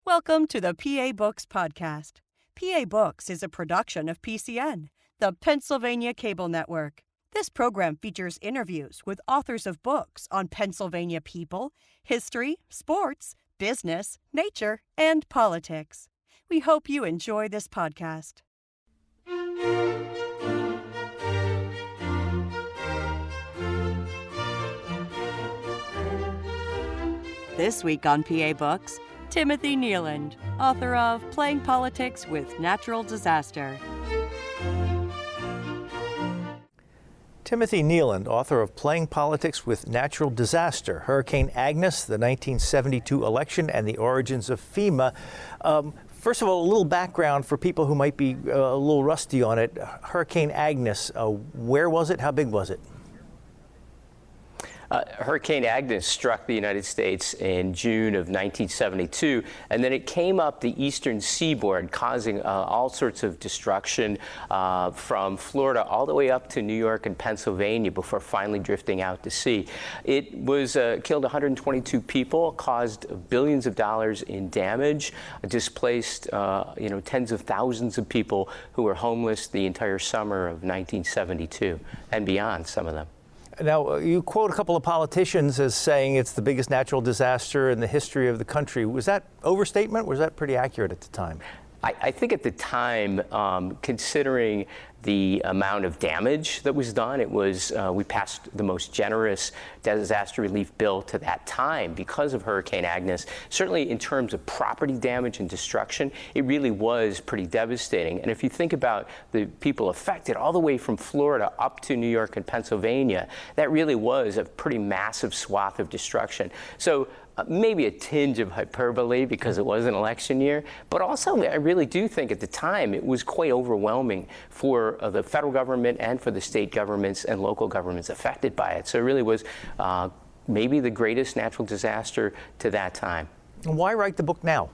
Welcome to the PA Books podcast. PA Books is a production of PCN, the Pennsylvania Cable Network. This program features interviews with authors of books on Pennsylvania people, history, sports, business, nature, and politics. We hope you enjoy this podcast. This week on PA Books, Timothy Kneeland, author of Playing Politics with Natural Disaster. Timothy Kneeland, author of Playing Politics with Natural Disaster, Hurricane Agnes, the 1972 election, and the origins of FEMA. First of all, a little background for people who might be a little rusty on it. Hurricane Agnes, where was it? How big was it? Hurricane Agnes struck the United States in June of 1972, and then it came up the eastern seaboard, causing all sorts of destruction from Florida all the way up to New York and Pennsylvania before finally drifting out to sea. It was killed 122 people, caused billions of dollars in damage, displaced tens of thousands of people who were homeless the entire summer of 1972 and beyond, some of them. Now, you quote a couple of politicians as saying it's the biggest natural disaster in the history of the country. Was that overstatement, or was that pretty accurate at the time? I think at the time, considering the amount of damage that was done, it was we passed the most generous disaster relief bill to that time because of Hurricane Agnes. Certainly in terms of property damage and destruction, it really was pretty devastating. And if you think about the people affected all the way from Florida up to New York and Pennsylvania, that really was a pretty massive swath of destruction. So maybe a tinge of hyperbole because it was an election year, but also I really do think at the time it was quite overwhelming for the federal government and for the state governments and local governments affected by it. So it really was maybe the greatest natural disaster to that time. And why write the book now?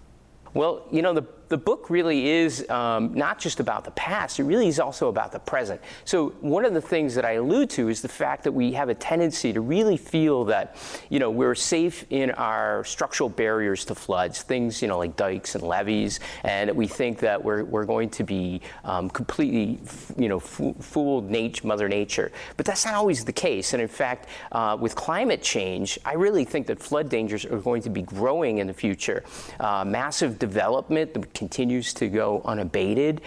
Well, the book really is not just about the past, it really is also about the present. So one of the things that I allude to is the fact that we have a tendency to really feel that, we're safe in our structural barriers to floods, things, like dikes and levees, and that we think that we're going to be completely, fooled Mother Nature. But that's not always the case. And in fact, with climate change, I really think that flood dangers are going to be growing in the future. Massive development that continues to go unabated,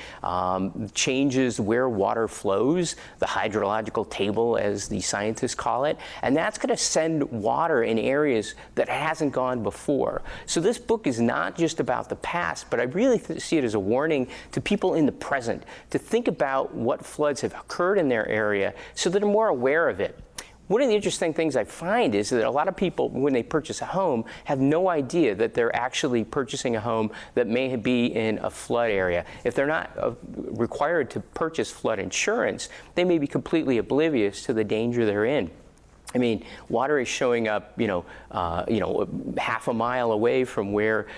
changes where water flows, the hydrological table as the scientists call it, and that's going to send water in areas that hasn't gone before. So this book is not just about the past, but I really see it as a warning to people in the present to think about what floods have occurred in their area so that they're more aware of it. One of the interesting things I find is that a lot of people, when they purchase a home, have no idea that they're actually purchasing a home that may be in a flood area. If they're not required to purchase flood insurance, they may be completely oblivious to the danger they're in. I mean, water is showing up, half a mile away from where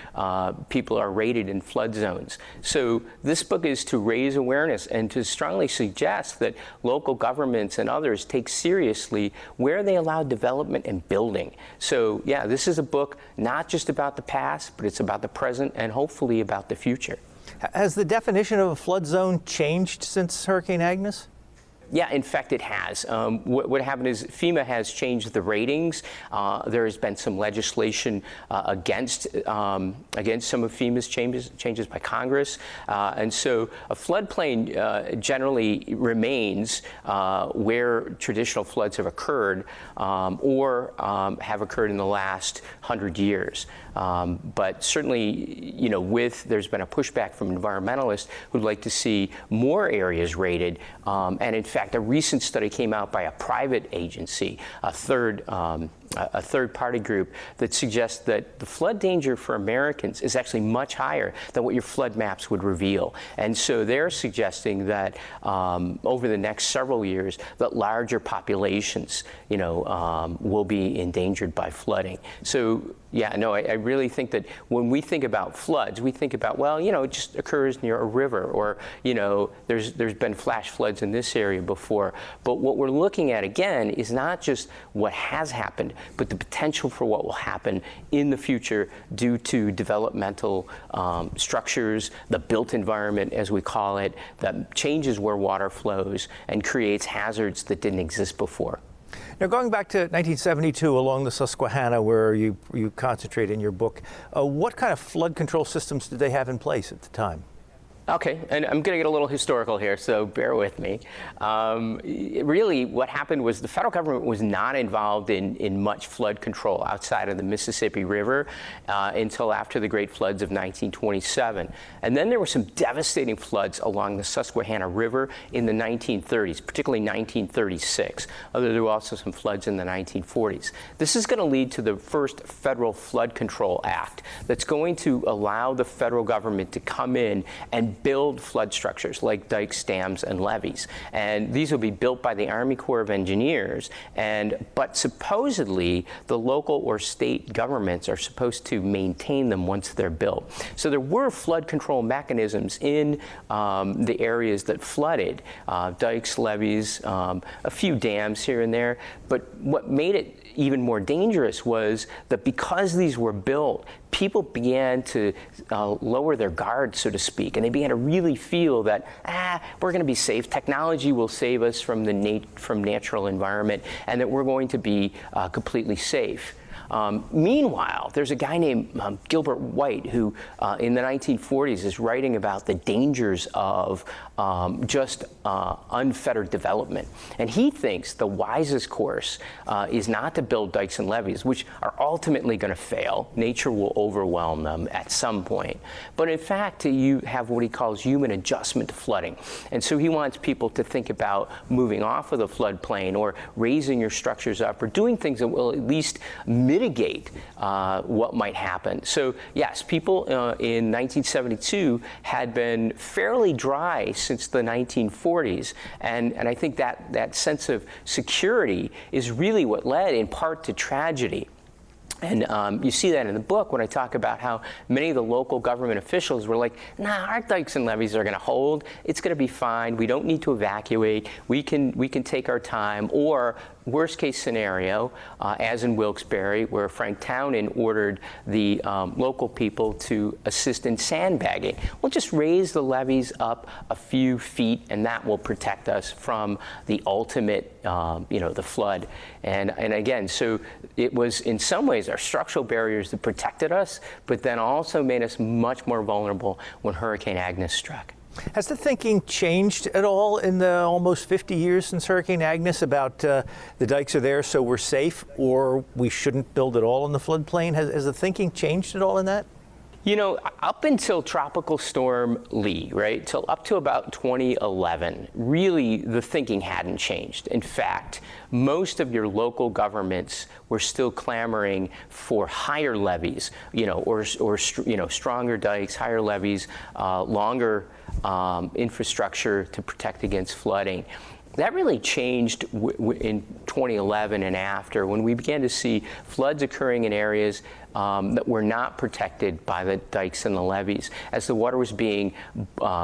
people are rated in flood zones. So this book is to raise awareness and to strongly suggest that local governments and others take seriously where they allow development and building. So, yeah, this is a book not just about the past, but it's about the present and hopefully about the future. Has the definition of a flood zone changed since Hurricane Agnes? Yeah, in fact, it has. What happened is FEMA has changed the ratings. There has been some legislation against some of FEMA's changes by Congress. And so a floodplain generally remains where traditional floods have occurred or have occurred in the last 100 years. But certainly, there's been a pushback from environmentalists who'd like to see more areas rated. And in fact, a recent study came out by a private agency, a third-party group, that suggests that the flood danger for Americans is actually much higher than what your flood maps would reveal. And so they're suggesting that over the next several years, that larger populations, will be endangered by flooding. So, yeah, no, I really think that when we think about floods, we think about, it just occurs near a river, or, there's been flash floods in this area before. But what we're looking at, again, is not just what has happened, but the potential for what will happen in the future due to developmental structures, the built environment, as we call it, that changes where water flows and creates hazards that didn't exist before. Now, going back to 1972 along the Susquehanna, where you concentrate in your book, what kind of flood control systems did they have in place at the time? Okay, and I'm going to get a little historical here, so bear with me. Really, what happened was the federal government was not involved in much flood control outside of the Mississippi River until after the Great Floods of 1927. And then there were some devastating floods along the Susquehanna River in the 1930s, particularly 1936. Although there were also some floods in the 1940s. This is going to lead to the first Federal Flood Control Act that's going to allow the federal government to come in and build flood structures like dikes, dams, and levees. And these will be built by the Army Corps of Engineers, but supposedly the local or state governments are supposed to maintain them once they're built. So there were flood control mechanisms in the areas that flooded, dikes, levees, a few dams here and there. But what made it even more dangerous was that because these were built, people began to lower their guard, so to speak, and they began to really feel that, we're going to be safe. Technology will save us from from natural environment, and that we're going to be completely safe. Meanwhile, there's a guy named Gilbert White who in the 1940s is writing about the dangers of just unfettered development. And he thinks the wisest course is not to build dikes and levees, which are ultimately going to fail. Nature will overwhelm them at some point. But in fact, you have what he calls human adjustment to flooding. And so he wants people to think about moving off of the floodplain or raising your structures up or doing things that will at least mitigate what might happen. So yes, people in 1972 had been fairly dry since the 1940s, and I think that sense of security is really what led in part to tragedy. And you see that in the book when I talk about how many of the local government officials were like, nah, our dikes and levees are going to hold. It's going to be fine. We don't need to evacuate. We can take our time. Or worst case scenario, as in Wilkes-Barre, where Frank Townend ordered the local people to assist in sandbagging. We'll just raise the levees up a few feet, and that will protect us from the ultimate, the flood. And again, so it was in some ways our structural barriers that protected us, but then also made us much more vulnerable when Hurricane Agnes struck. Has the thinking changed at all in the almost 50 years since Hurricane Agnes about the dikes are there so we're safe, or we shouldn't build at all in the floodplain? Has the thinking changed at all in that? You know, up until Tropical Storm Lee, right, till up to about 2011, really the thinking hadn't changed. In fact, most of your local governments were still clamoring for higher levees, or stronger dikes, higher levees, longer infrastructure to protect against flooding. That really changed in 2011 and after, when we began to see floods occurring in areas that were not protected by the dikes and the levees, as the water was being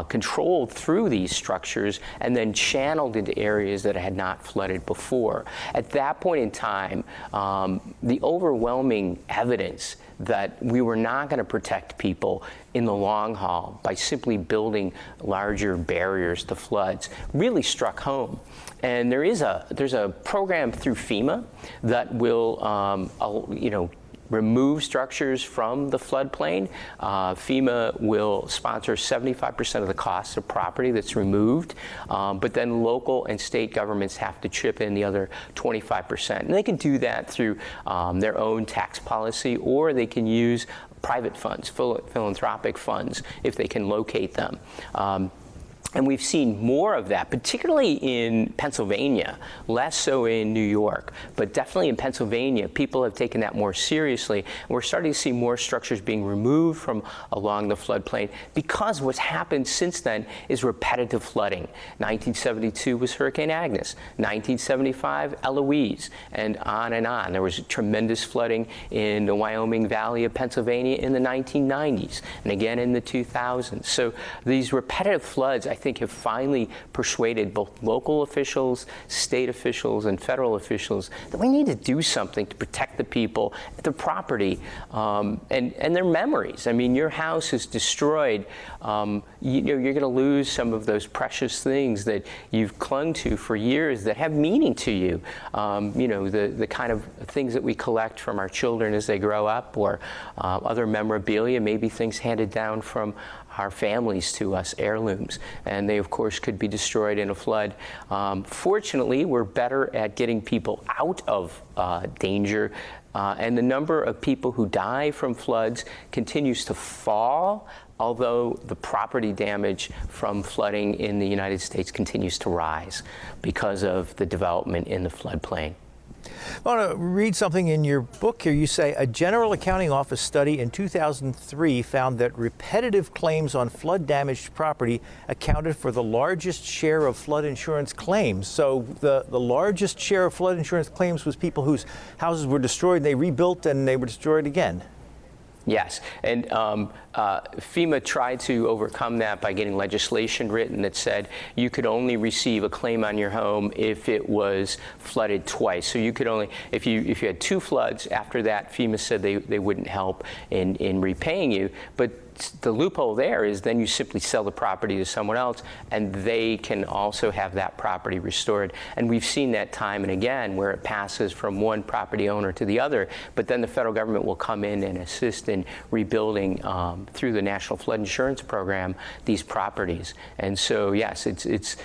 controlled through these structures and then channeled into areas that had not flooded before. At that point in time, the overwhelming evidence that we were not going to protect people in the long haul by simply building larger barriers to floods really struck home. And there's a program through FEMA that will remove structures from the floodplain. FEMA will sponsor 75% of the cost of property that's removed, but then local and state governments have to chip in the other 25%. And they can do that through their own tax policy, or they can use private funds, philanthropic funds, if they can locate them. And we've seen more of that, particularly in Pennsylvania, less so in New York, but definitely in Pennsylvania, people have taken that more seriously. We're starting to see more structures being removed from along the floodplain, because what's happened since then is repetitive flooding. 1972 was Hurricane Agnes, 1975 Eloise, and on and on. There was tremendous flooding in the Wyoming Valley of Pennsylvania in the 1990s, and again in the 2000s. So these repetitive floods, I think, have finally persuaded both local officials, state officials, and federal officials that we need to do something to protect the people, the property, and their memories. I mean, your house is destroyed. You're going to lose some of those precious things that you've clung to for years that have meaning to you. The kind of things that we collect from our children as they grow up, or other memorabilia, maybe things handed down from our families to us, heirlooms, and they of course could be destroyed in a flood. Fortunately, we're better at getting people out of danger, and the number of people who die from floods continues to fall, although the property damage from flooding in the United States continues to rise because of the development in the floodplain. I want to read something in your book here. You say a General Accounting Office study in 2003 found that repetitive claims on flood-damaged property accounted for the largest share of flood insurance claims. So the largest share of flood insurance claims was people whose houses were destroyed, they rebuilt, and they were destroyed again. Yes, and FEMA tried to overcome that by getting legislation written that said you could only receive a claim on your home if it was flooded twice. So you could only, if you had 2 floods, after that FEMA said they wouldn't help in repaying you. But the loophole there is then you simply sell the property to someone else, and they can also have that property restored. And we've seen that time and again where it passes from one property owner to the other, but then the federal government will come in and assist in rebuilding through the National Flood Insurance Program these properties. And so yes, it's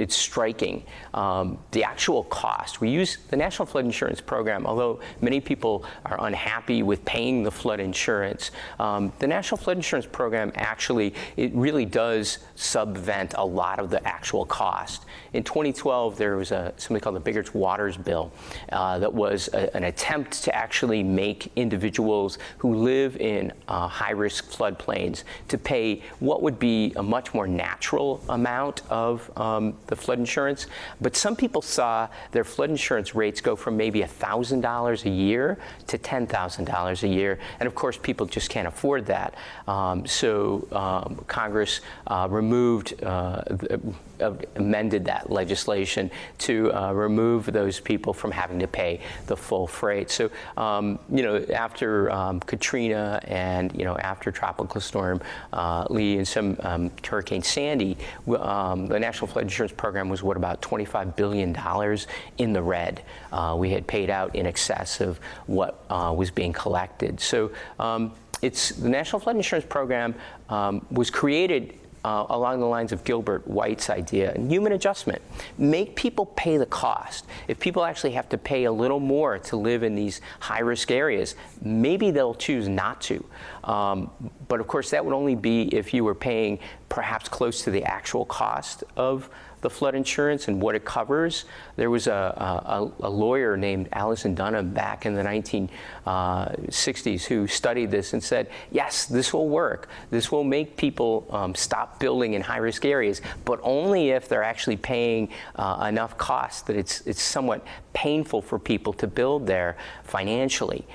striking. The actual cost, we use the National Flood Insurance Program, although many people are unhappy with paying the flood insurance, the National Flood Insurance Program actually, it really does subvent a lot of the actual cost. In 2012, there was something called the Biggers-Waters bill that was an attempt to actually make individuals who live in high-risk floodplains to pay what would be a much more natural amount of the flood insurance. But some people saw their flood insurance rates go from maybe $1,000 a year to $10,000 a year. And of course, people just can't afford that. So Congress amended that legislation to remove those people from having to pay the full freight. So, after Katrina and, after Tropical Storm Lee and some Hurricane Sandy, the National Flood Insurance Program was about $25 billion in the red. We had paid out in excess of what was being collected. So the National Flood Insurance Program was created along the lines of Gilbert White's idea, and human adjustment. Make people pay the cost. If people actually have to pay a little more to live in these high-risk areas, maybe they'll choose not to. But of course, that would only be if you were paying perhaps close to the actual cost of the flood insurance and what it covers. There was a lawyer named Allison Dunham back in the 1960s who studied this and said, yes, this will work. This will make people stop building in high-risk areas, but only if they're actually paying enough cost that it's somewhat painful for people to build there financially.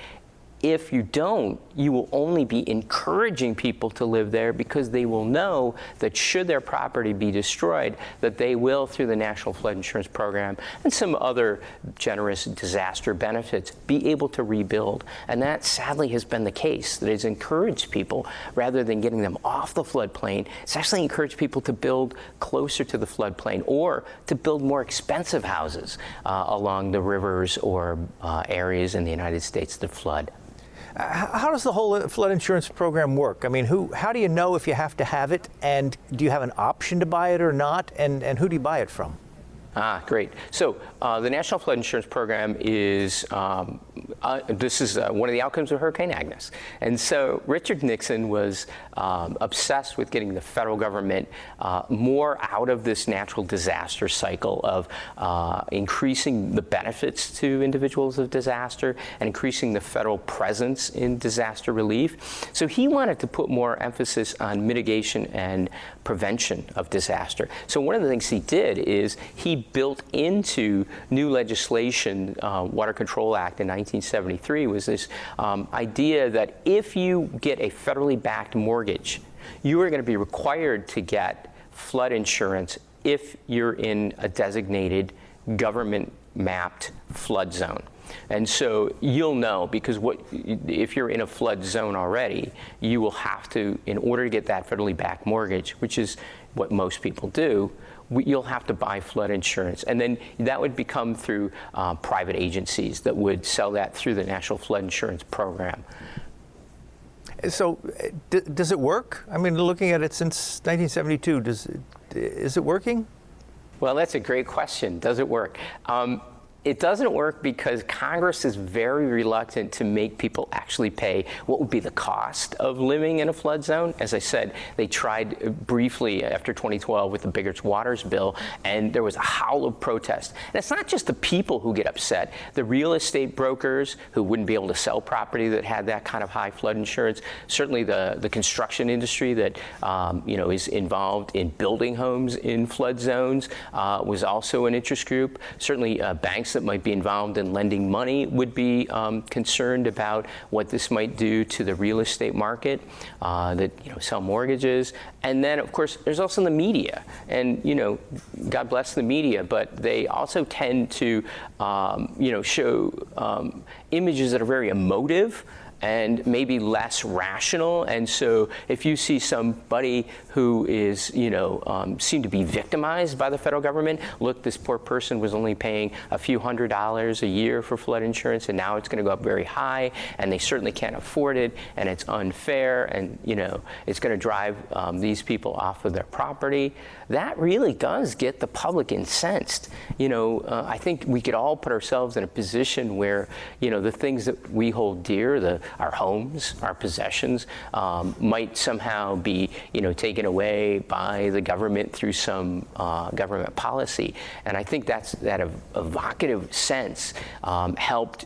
If you don't, you will only be encouraging people to live there because they will know that should their property be destroyed, that they will, through the National Flood Insurance Program and some other generous disaster benefits, be able to rebuild. And that sadly has been the case. That has encouraged people, rather than getting them off the floodplain, it's actually encouraged people to build closer to the floodplain or to build more expensive houses along the rivers or areas in the United States that flood. How does the whole flood insurance program work? I mean, how do you know if you have to have it, and do you have an option to buy it or not, and who do you buy it from? Great. So the National Flood Insurance Program is, this is one of the outcomes of Hurricane Agnes. And so Richard Nixon was obsessed with getting the federal government more out of this natural disaster cycle of increasing the benefits to individuals of disaster and increasing the federal presence in disaster relief. So he wanted to put more emphasis on mitigation and prevention of disaster. So one of the things he did is he built into new legislation, Water Control Act in 1973, was this idea that if you get a federally backed mortgage, you are going to be required to get flood insurance if you're in a designated government mapped flood zone. And so you'll know, because if you're in a flood zone already, you will have to, in order to get that federally backed mortgage, which is what most people do, you'll have to buy flood insurance. And then that would become through private agencies that would sell that through the National Flood Insurance Program. So does it work? I mean, looking at it since 1972, is it working? Well, that's a great question. Does it work? It doesn't work because Congress is very reluctant to make people actually pay what would be the cost of living in a flood zone. As I said, they tried briefly after 2012 with the Biggers-Waters bill, and there was a howl of protest. And it's not just the people who get upset. The real estate brokers who wouldn't be able to sell property that had that kind of high flood insurance, certainly the construction industry that is involved in building homes in flood zones was also an interest group. Certainly banks that might be involved in lending money would be concerned about what this might do to the real estate market that sell mortgages. And then, of course, there's also the media. And, God bless the media, but they also tend to, show images that are very emotive and maybe less rational. And so if you see somebody who is, seem to be victimized by the federal government, look, this poor person was only paying a few $100s a year for flood insurance, and now it's going to go up very high, and they certainly can't afford it, and it's unfair, and, it's going to drive these people off of their property. That really does get the public incensed. I think we could all put ourselves in a position where, the things that we hold dear, our homes, our possessions, might somehow be, taken away by the government through some government policy. And I think that evocative sense helped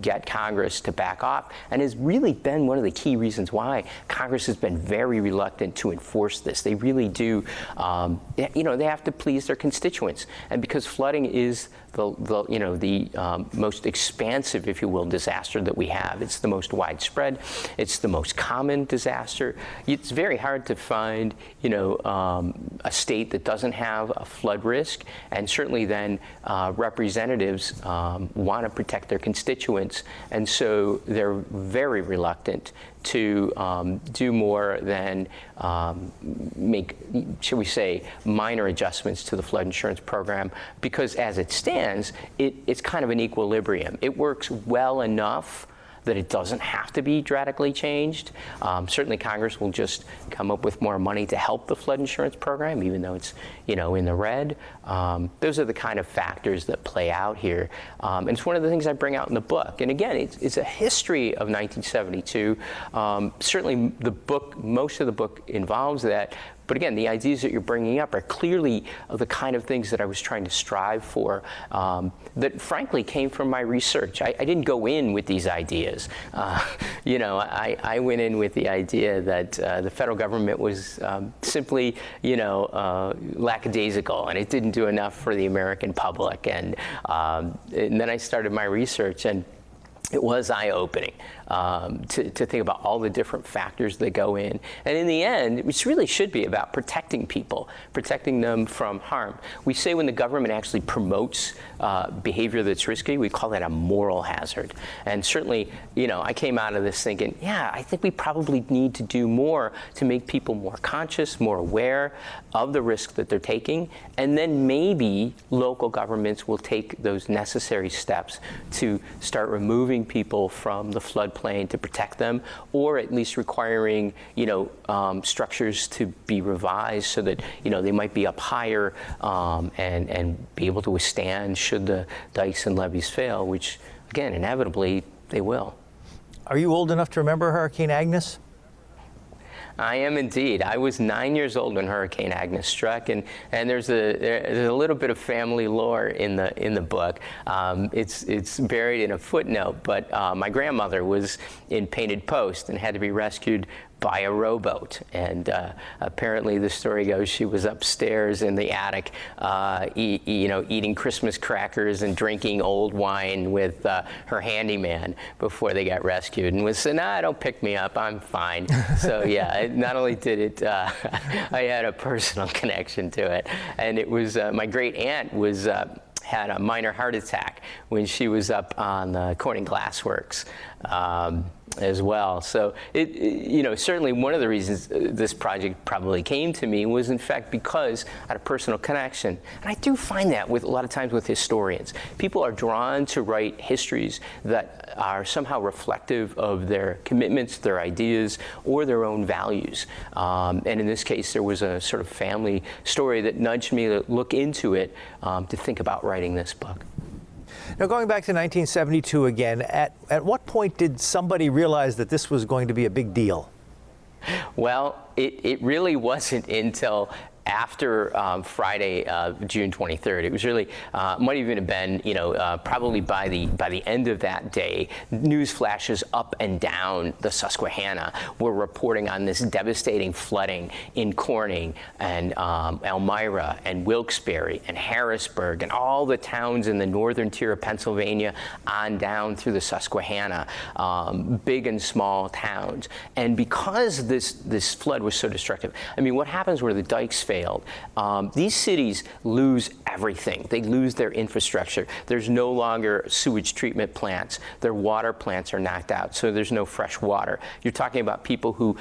get Congress to back off, and has really been one of the key reasons why Congress has been very reluctant to enforce this. They really do, they have to please their constituents, and because flooding is the most expansive, if you will, disaster that we have. It's the most widespread. It's the most common disaster. It's very hard to find, a state that doesn't have a flood risk, and certainly then representatiures want to protect their constituents, and so they're very reluctant to do more than make, shall we say, minor adjustments to the flood insurance program, because as it stands, it's kind of an equilibrium. It works well enough that it doesn't have to be radically changed. Certainly Congress will just come up with more money to help the flood insurance program, even though it's, in the red. Those are the kind of factors that play out here. And it's one of the things I bring out in the book. And again, it's a history of 1972. Certainly most of the book involves that. But again, the ideas that you're bringing up are clearly the kind of things that I was trying to strive for, that frankly came from my research. I didn't go in with these ideas. I went in with the idea that the federal government was simply, lackadaisical, and it didn't do enough for the American public. And then I started my research, and it was eye-opening to think about all the different factors that go in. And in the end, which really should be about protecting people, protecting them from harm. We say when the government actually promotes behavior that's risky, we call that a moral hazard. And certainly, I came out of this thinking, I think we probably need to do more to make people more conscious, more aware of the risk that they're taking. And then maybe local governments will take those necessary steps to start removing people from the floodplain to protect them, or at least requiring, structures to be revised so that, they might be up higher and be able to withstand should the dikes and levees fail, which, again, inevitably they will. Are you old enough to remember Hurricane Agnes? I am indeed. I was 9 years old when Hurricane Agnes struck, and there's a little bit of family lore in the book. It's buried in a footnote, but my grandmother was in Painted Post and had to be rescued by a rowboat. And apparently the story goes she was upstairs in the attic, eating Christmas crackers and drinking old wine with her handyman before they got rescued, and was said, "Nah, don't pick me up, I'm fine." So yeah, not only did it, I had a personal connection to it, and it was my great aunt was had a minor heart attack when she was up on the Corning Glass Works as well. So certainly one of the reasons this project probably came to me was in fact because I had a personal connection. And I do find that with a lot of times with historians. People are drawn to write histories that are somehow reflective of their commitments, their ideas, or their own values. And in this case, there was a sort of family story that nudged me to look into it, to think about writing this book. Now, going back to 1972 again, at what point did somebody realize that this was going to be a big deal? Well, it really wasn't until after Friday, June 23rd. It was really might even have been, probably by the end of that day, news flashes up and down the Susquehanna were reporting on this devastating flooding in Corning and Elmira and Wilkes-Barre and Harrisburg and all the towns in the northern tier of Pennsylvania on down through the Susquehanna, big and small towns. And because this flood was so destructive, I mean, what happens where the dikes failed? These cities lose everything. They lose their infrastructure. There's no longer sewage treatment plants. Their water plants are knocked out, so there's no fresh water. You're talking about people who,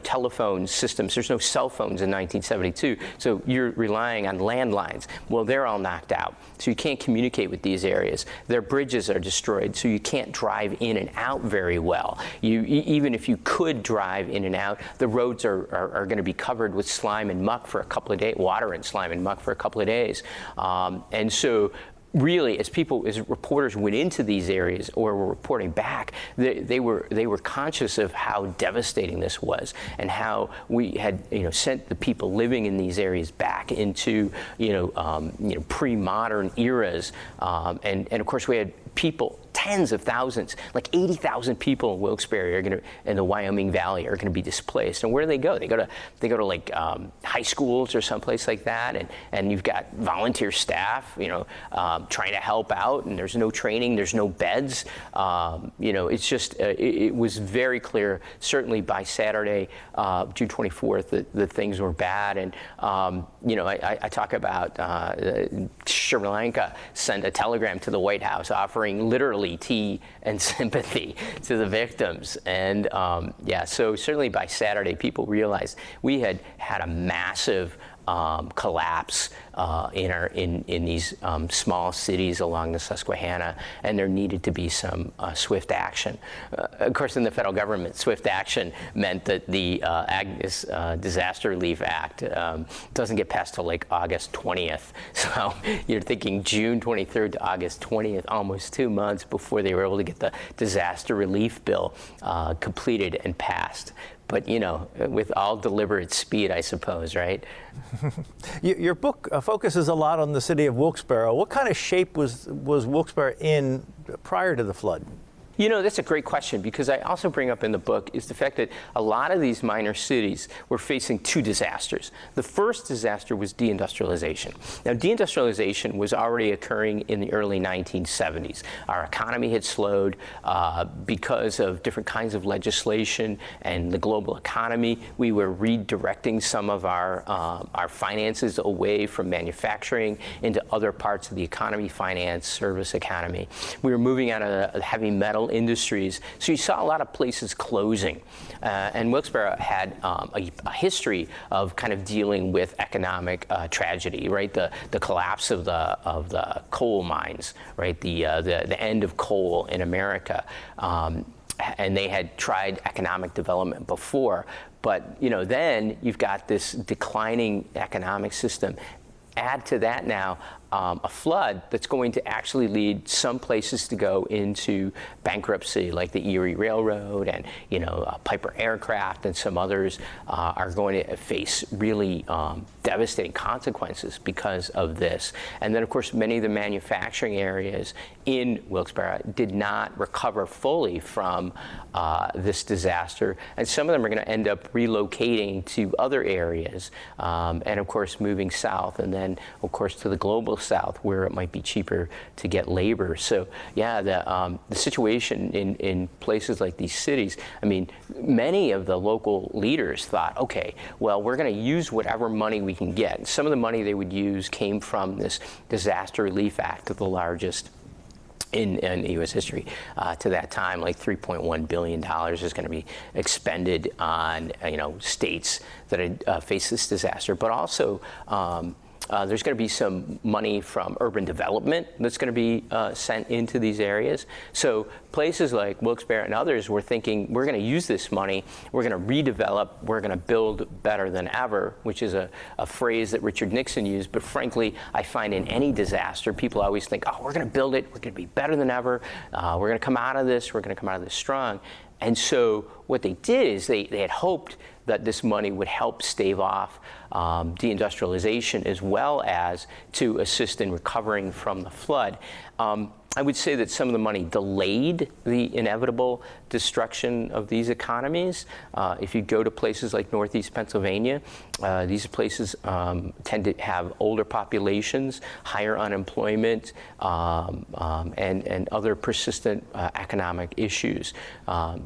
telephone systems. There's no cell phones in 1972, so you're relying on landlines. Well, they're all knocked out, so you can't communicate with these areas. Their bridges are destroyed, so you can't drive in and out very well. Even if you could drive in and out, the roads are going to be covered with slime and muck for a couple of days, water and slime and muck for a couple of days. And so really, as reporters went into these areas or were reporting back, they were conscious of how devastating this was and how we had sent the people living in these areas back into pre-modern eras, and of course we had people, tens of thousands, like 80,000 people in Wilkes-Barre in the Wyoming Valley are going to be displaced. And where do they go? They go to like high schools or someplace like that, and you've got volunteer staff, trying to help out, and there's no training, there's no beds. It's just it was very clear, certainly by Saturday, June 24th, that things were bad. And I talk about Sri Lanka sent a telegram to the White House offering literally tea and sympathy to the victims. And so certainly by Saturday, people realized we had had a massive collapse in these small cities along the Susquehanna, and there needed to be some swift action. Of course, in the federal government, swift action meant that the Agnes Disaster Relief Act doesn't get passed till like August 20th. So you're thinking June 23rd to August 20th, almost 2 months before they were able to get the disaster relief bill completed and passed. But, with all deliberate speed, I suppose, right? Your book focuses a lot on the city of Wilkes-Barre. What kind of shape was Wilkes-Barre in prior to the flood? That's a great question, because I also bring up in the book is the fact that a lot of these minor cities were facing two disasters. The first disaster was deindustrialization. Now, deindustrialization was already occurring in the early 1970s. Our economy had slowed because of different kinds of legislation and the global economy. We were redirecting some of our finances away from manufacturing into other parts of the economy, finance, service economy. We were moving out of heavy metal industries. So you saw a lot of places closing. And Wilkes-Barre had a history of kind of dealing with economic tragedy, right? The collapse of the coal mines, right? The end of coal in America. And they had tried economic development before. But, then you've got this declining economic system. Add to that now a flood that's going to actually lead some places to go into bankruptcy, like the Erie Railroad and Piper Aircraft, and some others are going to face really devastating consequences because of this. And then, of course, many of the manufacturing areas in Wilkes-Barre did not recover fully from this disaster, and some of them are going to end up relocating to other areas, and of course moving south, and then of course to the global south, where it might be cheaper to get labor. So yeah, the situation in places like these cities, I mean, many of the local leaders thought, okay, well, we're going to use whatever money we can get. And some of the money they would use came from this Disaster Relief Act, the largest in U.S. history to that time. Like $3.1 billion is going to be expended on states that had faced this disaster, but also there's going to be some money from urban development that's going to be sent into these areas. So places like Wilkes-Barre and others were thinking, we're going to use this money, we're going to redevelop, we're going to build better than ever, which is a phrase that Richard Nixon used. But frankly, I find in any disaster, people always think, oh, we're going to build it, we're going to be better than ever, we're going to come out of this, we're going to come out of this strong. And so what they did is they had hoped that this money would help stave off deindustrialization, as well as to assist in recovering from the flood. I would say that some of the money delayed the inevitable destruction of these economies. If you go to places like Northeast Pennsylvania, these places tend to have older populations, higher unemployment, and other persistent economic issues.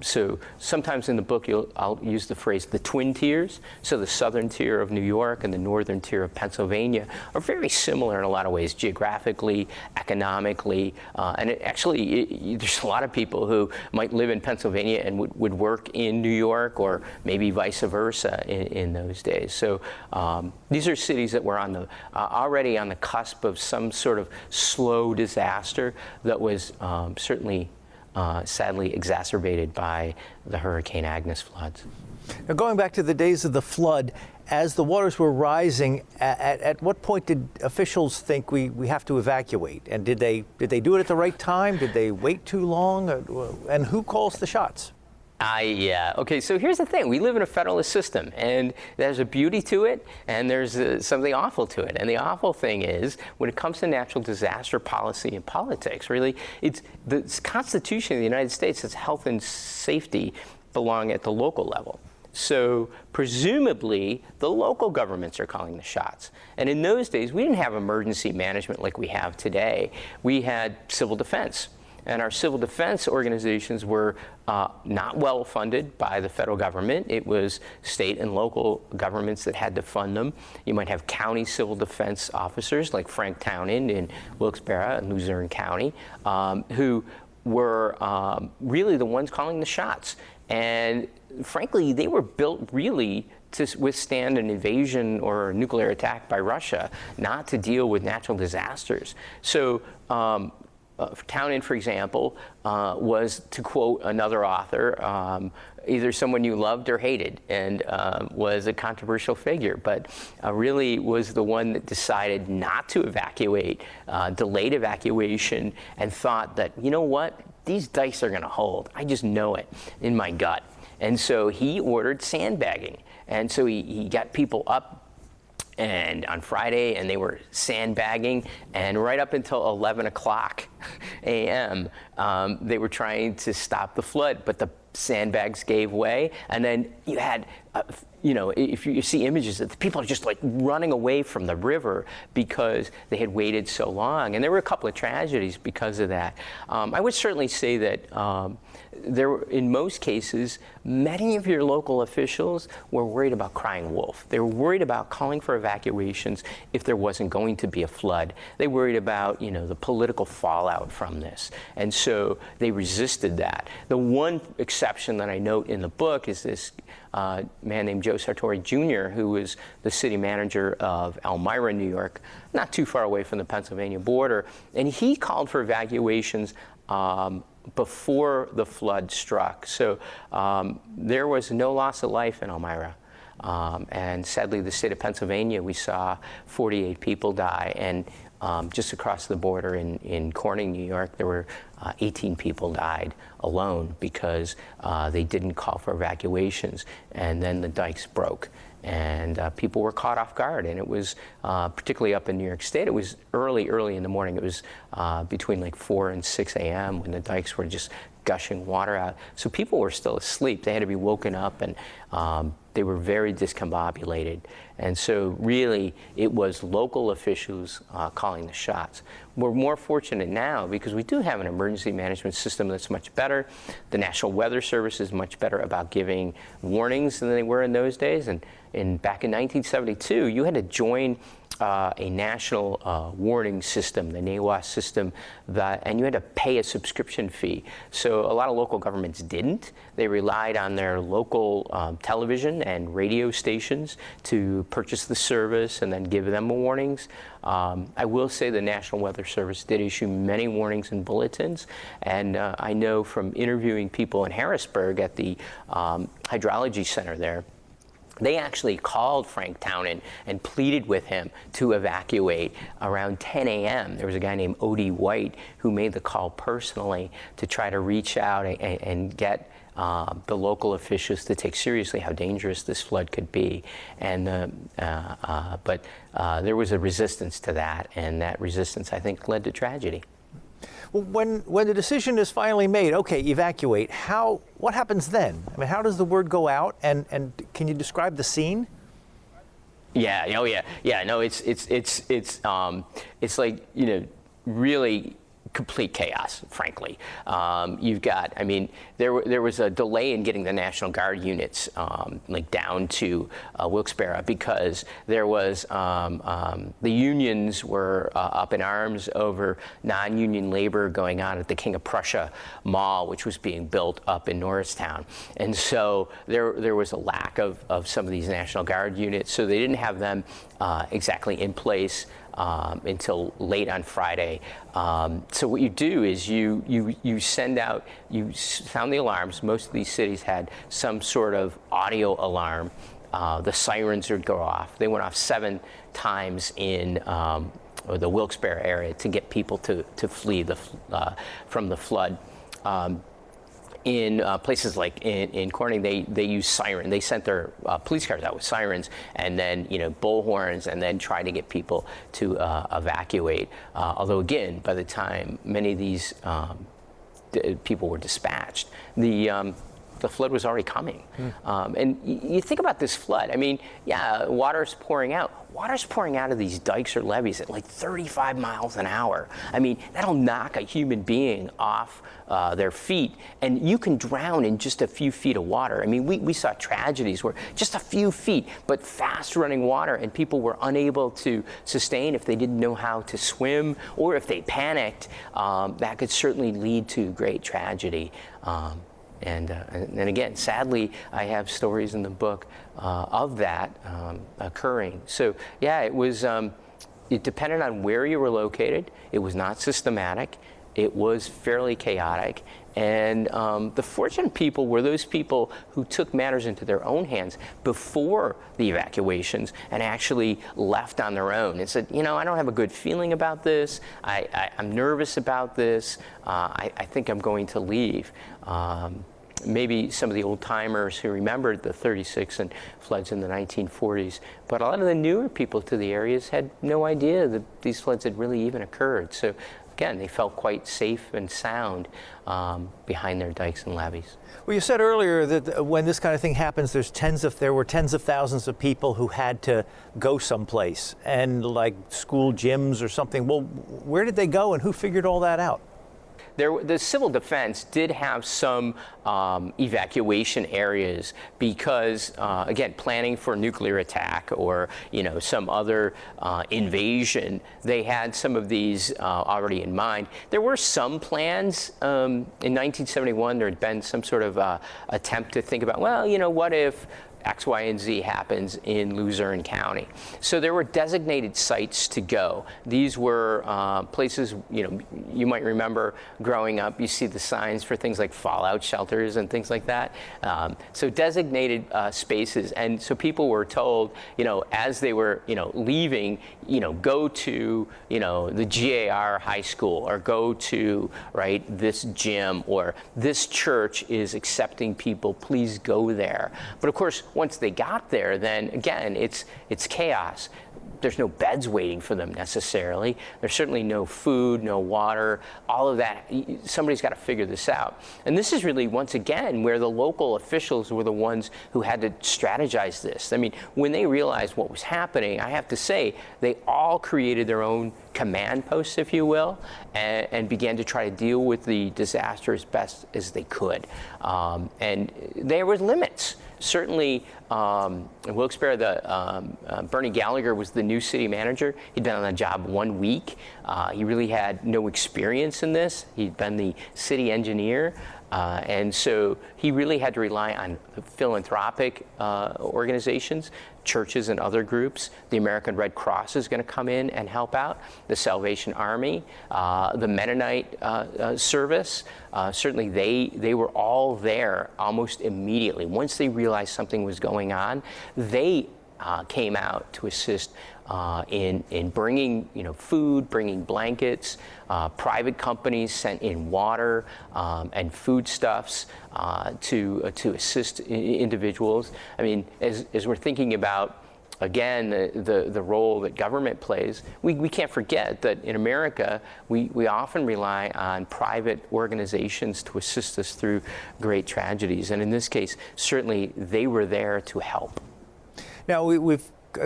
So sometimes in the book, I'll use the phrase the twin tiers. So the southern tier of New York and the northern tier of Pennsylvania are very similar in a lot of ways, geographically, economically, and there's a lot of people who might live in Pennsylvania and would work in New York, or maybe vice versa in those days. So these are cities that were already on the cusp of some sort of slow disaster that was certainly sadly exacerbated by the Hurricane Agnes floods. Now, going back to the days of the flood, as the waters were rising, at what point did officials think we have to evacuate? And did they do it at the right time? Did they wait too long? And who calls the shots? Yeah. Okay, so here's the thing. We live in a federalist system, and there's a beauty to it, and there's something awful to it. And the awful thing is, when it comes to natural disaster policy and politics, really, it's the Constitution of the United States says health and safety belong at the local level. So presumably, the local governments are calling the shots. And in those days, we didn't have emergency management like we have today. We had civil defense. And our civil defense organizations were not well funded by the federal government. It was state and local governments that had to fund them. You might have county civil defense officers like Frank Townend in Wilkes-Barre and Luzerne County, who were really the ones calling the shots. And frankly, they were built really to withstand an invasion or a nuclear attack by Russia, not to deal with natural disasters. So Townend, for example, was, to quote another author, either someone you loved or hated, and was a controversial figure, but really was the one that decided not to evacuate, delayed evacuation, and thought that, you know what, these dice are going to hold. I just know it in my gut. And so he ordered sandbagging. And so he got people up and on Friday, and they were sandbagging, and right up until 11 o'clock a.m., they were trying to stop the flood, but the sandbags gave way, and then you had, if you see images that the people are just like running away from the river because they had waited so long, and there were a couple of tragedies because of that. I would certainly say that there were, in most cases, many of your local officials were worried about crying wolf. They were worried about calling for evacuations if there wasn't going to be a flood. They worried about, the political fallout from this. And so they resisted that. The one exception that I note in the book is this man named Joe Sartori Jr., who was the city manager of Elmira, New York, not too far away from the Pennsylvania border. And he called for evacuations before the flood struck. So there was no loss of life in Elmira. And sadly, the state of Pennsylvania, we saw 48 people die. And just across the border in Corning, New York, there were 18 people died alone because they didn't call for evacuations, and then the dikes broke. And people were caught off guard, and it was particularly up in New York State. It was early in the morning. It was between like 4 and 6 a.m. when the dikes were just gushing water out. So people were still asleep. They had to be woken up, and they were very discombobulated. And so really, it was local officials calling the shots. We're more fortunate now because we do have an emergency management system that's much better. The National Weather Service is much better about giving warnings than they were in those days. And back in 1972, you had to join a national warning system, the NAWA system, and you had to pay a subscription fee. So a lot of local governments didn't. They relied on their local television and radio stations to purchase the service and then give them warnings. I will say the National Weather Service did issue many warnings and bulletins, and I know from interviewing people in Harrisburg at the hydrology center there, they actually called Frank Townend and pleaded with him to evacuate around 10 a.m. There was a guy named Odie White who made the call personally to try to reach out and get the local officials to take seriously how dangerous this flood could be. And but there was a resistance to that, and that resistance, I think, led to tragedy. Well, when the decision is finally made, okay, evacuate, what happens then? I mean, how does the word go out, and can you describe the scene? Yeah, oh yeah, yeah. No, it's like, you know, really complete chaos, frankly. You've got, I mean, there was a delay in getting the National Guard units like down to Wilkes-Barre because there was, the unions were up in arms over non-union labor going on at the King of Prussia Mall, which was being built up in Norristown. And so there was a lack of some of these National Guard units, so they didn't have them exactly in place until late on Friday. So what you do is you send out, you sound the alarms. Most of these cities had some sort of audio alarm. The sirens would go off. They went off 7 times in the Wilkes-Barre area to get people to flee from the flood. In places like in Corning, they use siren. They sent their police cars out with sirens, and then, you know, bullhorns, and then try to get people to evacuate. Although again, by the time many of these people were dispatched, the flood was already coming. And you think about this flood. I mean, yeah, water's pouring out. Water's pouring out of these dikes or levees at like 35 miles an hour. I mean, that'll knock a human being off their feet, and you can drown in just a few feet of water. I mean, we saw tragedies where just a few feet, but fast running water, and people were unable to sustain if they didn't know how to swim, or if they panicked. That could certainly lead to great tragedy. And again, sadly, I have stories in the book of that occurring. So yeah, it was, it depended on where you were located. It was not systematic. It was fairly chaotic. And the fortunate people were those people who took matters into their own hands before the evacuations and actually left on their own and said, you know, I don't have a good feeling about this. I'm nervous about this. I think I'm going to leave. Maybe some of the old timers who remembered the 36 and floods in the 1940s, but a lot of the newer people to the areas had no idea that these floods had really even occurred. So again, they felt quite safe and sound behind their dikes and levees. Well, you said earlier that when this kind of thing happens, there were tens of thousands of people who had to go someplace, and like school gyms or something. Well, where did they go, and who figured all that out? The civil defense did have some evacuation areas because, again, planning for a nuclear attack or, you know, some other invasion, they had some of these already in mind. There were some plans in 1971. There had been some sort of attempt to think about, well, you know, what if X, Y, and Z happens in Luzerne County. So there were designated sites to go. These were places, you might remember growing up, you see the signs for things like fallout shelters and things like that. So designated spaces. And so people were told, as they were, leaving, go to, the GAR high school, or go to, this gym, or this church is accepting people, please go there. But of course, once they got there, then again, it's chaos. There's no beds waiting for them necessarily. There's certainly no food, no water, all of that. Somebody's got to figure this out. And this is really, once again, where the local officials were the ones who had to strategize this. I mean, when they realized what was happening, I have to say, they all created their own command posts, if you will, and began to try to deal with the disaster as best as they could. And there were limits. Certainly, in Wilkes-Barre, Bernie Gallagher was the new city manager. He'd been on the job 1 week. He really had no experience in this. He'd been the city engineer. And so he really had to rely on philanthropic organizations, churches and other groups. The American Red Cross is going to come in and help out, the Salvation Army, the Mennonite service. Certainly they were all there almost immediately. Once they realized something was going on, they came out to assist in bringing food, bringing blankets. Private companies sent in water and foodstuffs to assist individuals. I mean, as we're thinking about, again, the role that government plays, we can't forget that in America, we often rely on private organizations to assist us through great tragedies. And in this case, certainly they were there to help. Now, we've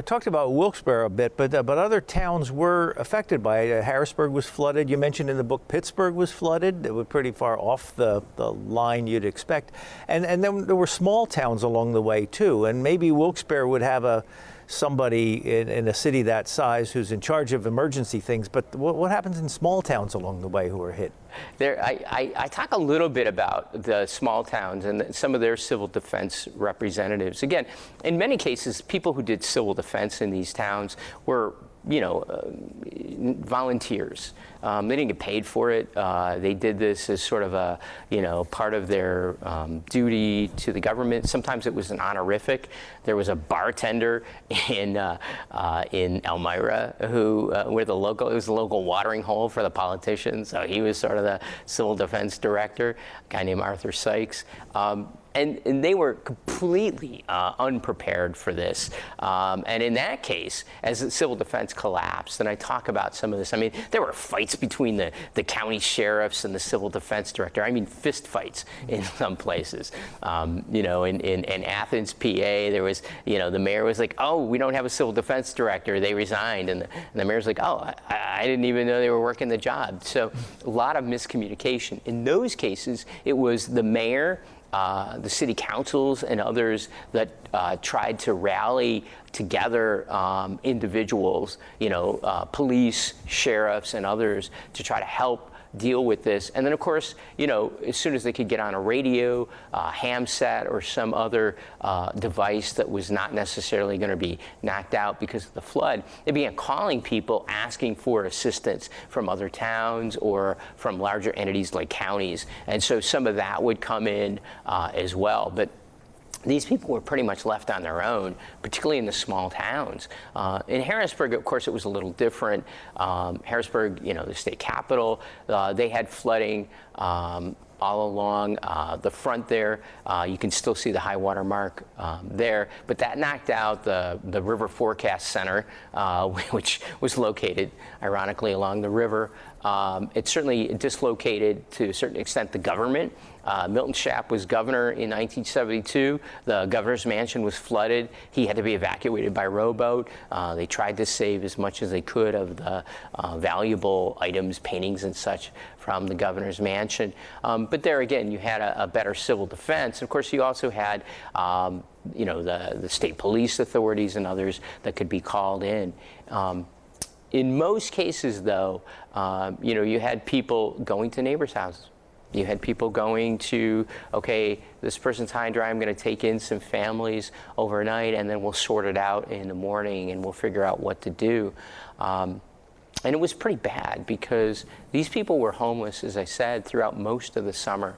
talked about Wilkes-Barre a bit, but other towns were affected by it. Harrisburg was flooded. You mentioned in the book Pittsburgh was flooded. It was pretty far off the line you'd expect. And then there were small towns along the way, too. And maybe Wilkes-Barre would have somebody in a city that size who's in charge of emergency things. But what happens in small towns along the way who are hit? I talk a little bit about the small towns and some of their civil defense representatives. Again, in many cases, people who did civil defense in these towns were volunteers. They didn't get paid for it. They did this as sort of a, part of their duty to the government. Sometimes it was an honorific. There was a bartender in Elmira who, it was the local watering hole for the politicians. So he was sort of the civil defense director, a guy named Arthur Sykes. And they were completely unprepared for this. And in that case, as the civil defense collapsed, and I talk about some of this, I mean, there were fights between the county sheriffs and the civil defense director. I mean, fist fights in some places. In Athens, PA, there was, the mayor was like, oh, we don't have a civil defense director. They resigned. And the mayor's like, oh, I didn't even know they were working the job. So a lot of miscommunication. In those cases, it was the mayor, the city councils and others that tried to rally together individuals, police, sheriffs, and others to try to help deal with this. And then, of course, as soon as they could get on a radio, ham set, or some other device that was not necessarily going to be knocked out because of the flood, they began calling people asking for assistance from other towns or from larger entities like counties. And so some of that would come in as well. But these people were pretty much left on their own, particularly in the small towns. In Harrisburg, of course, it was a little different. Harrisburg, the state capital, they had flooding all along the front there. You can still see the high water mark there, but that knocked out the River Forecast Center, which was located, ironically, along the river. It certainly dislocated, to a certain extent, the government. Milton Shapp was governor in 1972. The governor's mansion was flooded. He had to be evacuated by rowboat. They tried to save as much as they could of the valuable items, paintings and such from the governor's mansion. But there again, you had a better civil defense. Of course, you also had the state police authorities and others that could be called in. In most cases, though, you had people going to neighbors' houses You had people going to, okay, this person's high and dry, I'm going to take in some families overnight, and then we'll sort it out in the morning, and we'll figure out what to do. And it was pretty bad because these people were homeless, as I said, throughout most of the summer.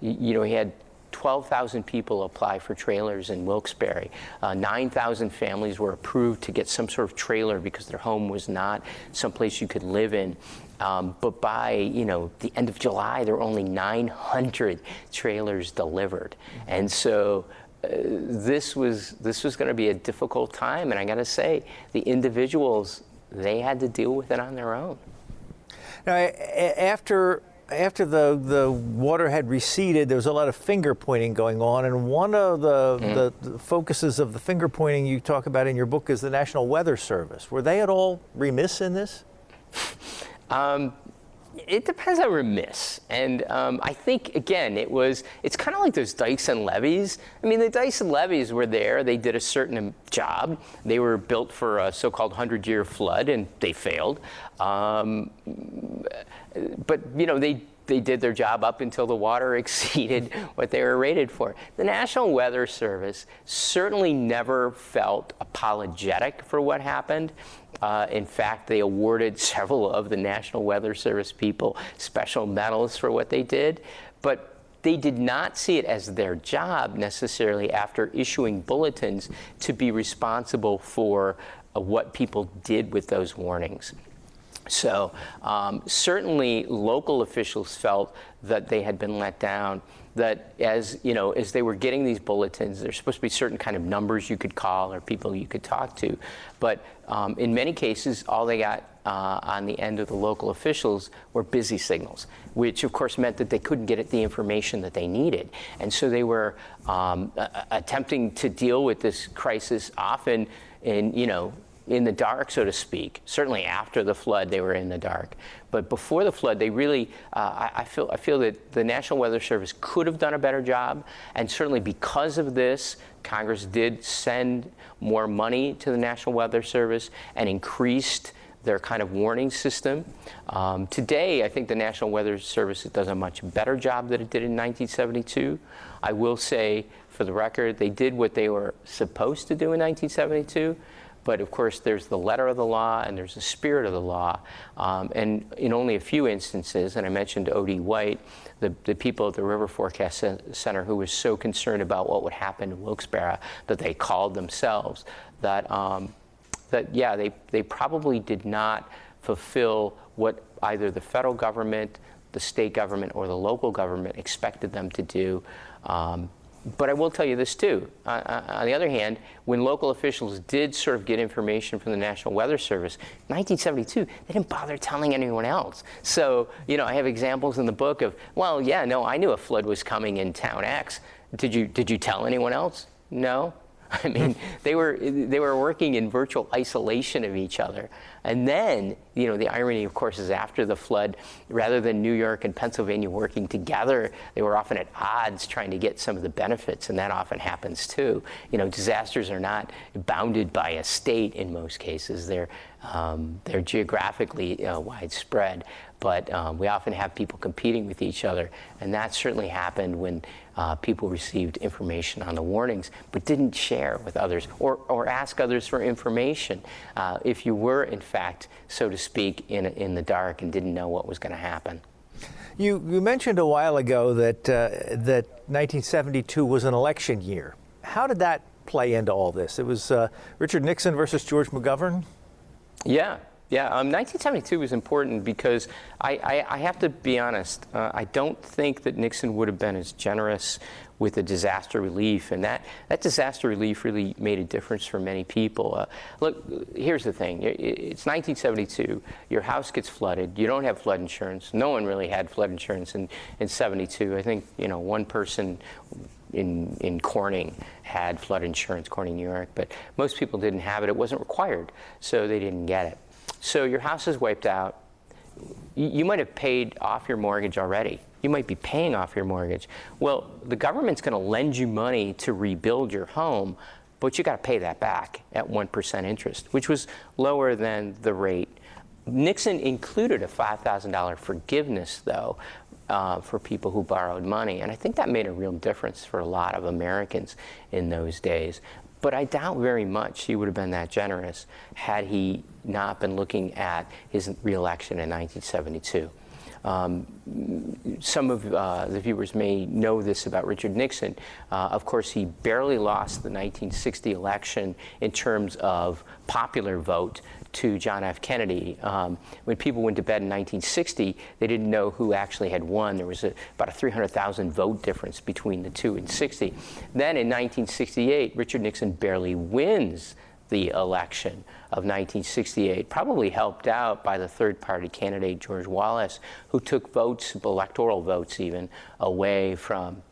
We had 12,000 people apply for trailers in Wilkes-Barre. 9,000 families were approved to get some sort of trailer because their home was not someplace you could live in. But by the end of July, there were only 900 trailers delivered, and so this was going to be a difficult time. And I got to say, the individuals, they had to deal with it on their own. Now, after the water had receded, there was a lot of finger pointing going on, and one of the focuses of the finger pointing you talk about in your book is the National Weather Service. Were they at all remiss in this? It depends on remiss. And I think, again, it's kind of like those dikes and levees. I mean, the dikes and levees were there. They did a certain job. They were built for a so-called 100-year flood, and they failed. But, they did their job up until the water exceeded what they were rated for. The National Weather Service certainly never felt apologetic for what happened. In fact, they awarded several of the National Weather Service people special medals for what they did. But they did not see it as their job necessarily, after issuing bulletins, to be responsible for what people did with those warnings. So certainly local officials felt that they had been let down, that as they were getting these bulletins, there's supposed to be certain kind of numbers you could call or people you could talk to. But in many cases, all they got on the end of the local officials were busy signals, which of course meant that they couldn't get at the information that they needed. And so they were attempting to deal with this crisis often in the dark, so to speak. Certainly after the flood, they were in the dark. But before the flood, they really, I feel that the National Weather Service could have done a better job. And certainly because of this, Congress did send more money to the National Weather Service and increased their kind of warning system. Today, I think the National Weather Service does a much better job than it did in 1972. I will say, for the record, they did what they were supposed to do in 1972. But of course, there's the letter of the law and there's the spirit of the law. And in only a few instances, and I mentioned O.D. White, the people at the River Forecast Center who was so concerned about what would happen in Wilkes-Barre that they called themselves, they probably did not fulfill what either the federal government, the state government, or the local government expected them to do. But I will tell you this too. On the other hand, when local officials did sort of get information from the National Weather Service, in 1972, they didn't bother telling anyone else. So, I have examples in the book of, I knew a flood was coming in town X. Did you tell anyone else? No. I mean, they were working in virtual isolation of each other. And then, the irony, of course, is after the flood, rather than New York and Pennsylvania working together, they were often at odds trying to get some of the benefits, and that often happens too. Disasters are not bounded by a state in most cases. They're geographically widespread, but we often have people competing with each other, and that certainly happened when people received information on the warnings but didn't share with others or ask others for information if you were, in fact, so to speak, in the dark and didn't know what was going to happen. You mentioned a while ago that 1972 was an election year. How did that play into all this? It was Richard Nixon versus George McGovern? Yeah. 1972 was important because I have to be honest, I don't think that Nixon would have been as generous with the disaster relief, and that disaster relief really made a difference for many people. Look, here's the thing. It's 1972. Your house gets flooded. You don't have flood insurance. No one really had flood insurance in 72. I think, one person in Corning had flood insurance, Corning, New York, but most people didn't have it. It wasn't required, so they didn't get it. So your house is wiped out. You might have paid off your mortgage already. You might be paying off your mortgage. Well, the government's going to lend you money to rebuild your home, but you got to pay that back at 1% interest, which was lower than the rate. Nixon included a $5,000 forgiveness, though, for people who borrowed money. And I think that made a real difference for a lot of Americans in those days. But I doubt very much he would have been that generous had he not been looking at his reelection in 1972. Some of the viewers may know this about Richard Nixon. Of course, he barely lost the 1960 election in terms of popular vote to John F. Kennedy. When people went to bed in 1960, they didn't know who actually had won. There was about a 300,000 vote difference between the two in 60. Then in 1968, Richard Nixon barely wins the election of 1968, probably helped out by the third-party candidate George Wallace, who took votes, electoral votes even, away from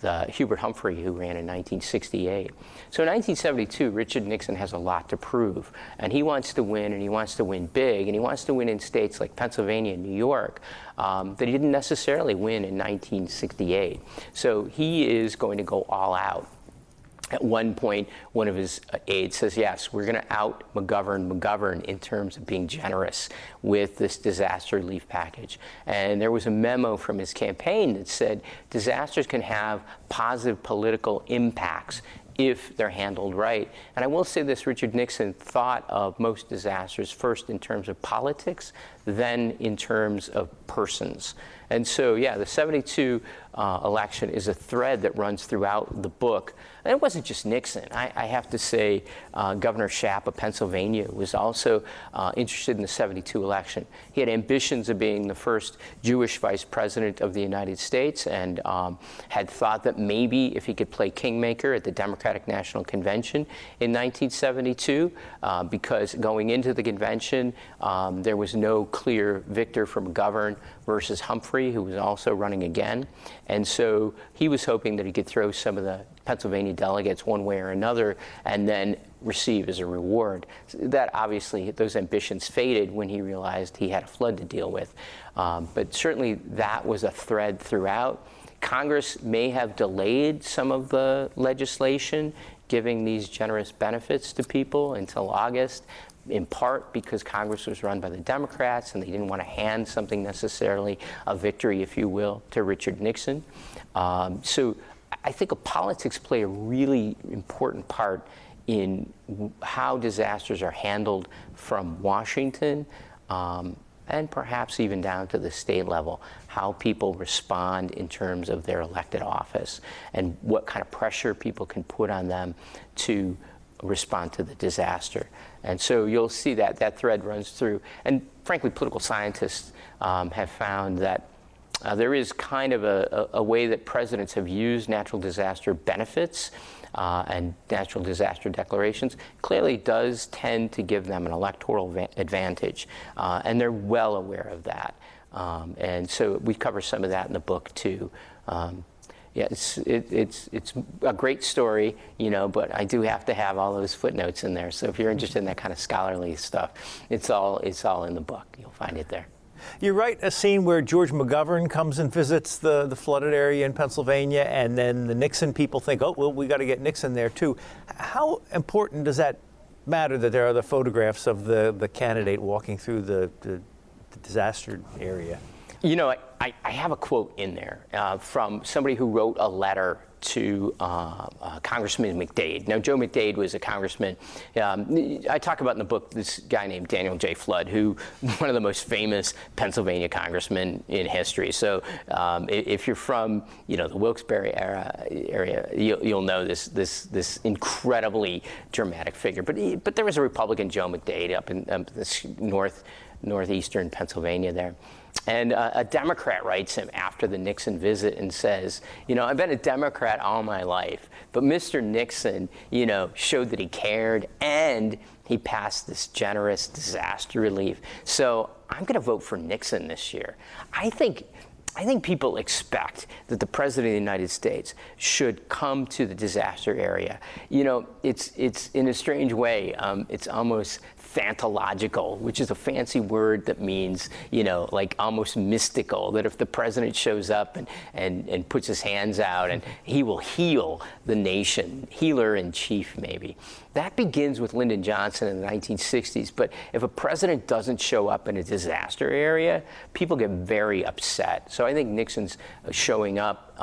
the Hubert Humphrey, who ran in 1968. So in 1972, Richard Nixon has a lot to prove, and he wants to win, and he wants to win big, and he wants to win in states like Pennsylvania and New York that he didn't necessarily win in 1968. So he is going to go all out. At one point, one of his aides says, yes, we're going to out McGovern in terms of being generous with this disaster relief package. And there was a memo from his campaign that said disasters can have positive political impacts if they're handled right. And I will say this, Richard Nixon thought of most disasters first in terms of politics, then in terms of persons. And so, yeah, the 72 election is a thread that runs throughout the book. And it wasn't just Nixon. I have to say Governor Shapp of Pennsylvania was also interested in the 72 election. He had ambitions of being the first Jewish vice president of the United States and had thought that maybe if he could play kingmaker at the Democratic National Convention in 1972, because going into the convention, there was no clear victor for McGovern versus Humphrey, who was also running again. And so he was hoping that he could throw some of the Pennsylvania delegates one way or another and then receive as a reward. That obviously, those ambitions faded when he realized he had a flood to deal with. But certainly that was a thread throughout. Congress may have delayed some of the legislation giving these generous benefits to people until August, in part because Congress was run by the Democrats and they didn't want to hand something necessarily a victory, if you will, to Richard Nixon. So I think politics play a really important part in how disasters are handled from Washington and perhaps even down to the state level, how people respond in terms of their elected office and what kind of pressure people can put on them to respond to the disaster. And so you'll see that thread runs through. And frankly, political scientists have found that there is kind of a way that presidents have used natural disaster benefits and natural disaster declarations clearly does tend to give them an electoral advantage. And they're well aware of that. And so we cover some of that in the book too. Yeah, it's a great story, you know, but I do have to have all those footnotes in there. So if you're interested in that kind of scholarly stuff, it's all in the book. You'll find it there. You write a scene where George McGovern comes and visits the flooded area in Pennsylvania, and then the Nixon people think, oh, well, we got to get Nixon there too. How important does that matter that there are the photographs of the candidate walking through the disaster area? You know, I have a quote in there from somebody who wrote a letter to Congressman McDade. Now, Joe McDade was a congressman. I talk about in the book this guy named Daniel J. Flood, who one of the most famous Pennsylvania congressmen in history. So if you're from, you know, the Wilkes-Barre area, you'll know this incredibly dramatic figure. But there was a Republican, Joe McDade, up in this northeastern Pennsylvania there. And a Democrat writes him after the Nixon visit and says, you know, I've been a Democrat all my life, but Mr. Nixon, you know, showed that he cared and he passed this generous disaster relief. So I'm going to vote for Nixon this year. I think I think people expect that the President of the United States should come to the disaster area. You know, it's in a strange way, it's almost phantological, which is a fancy word that means, you know, like almost mystical, that if the president shows up and puts his hands out and he will heal the nation, healer in chief maybe. That begins with Lyndon Johnson in the 1960s, but if a president doesn't show up in a disaster area, people get very upset. So I think Nixon's showing up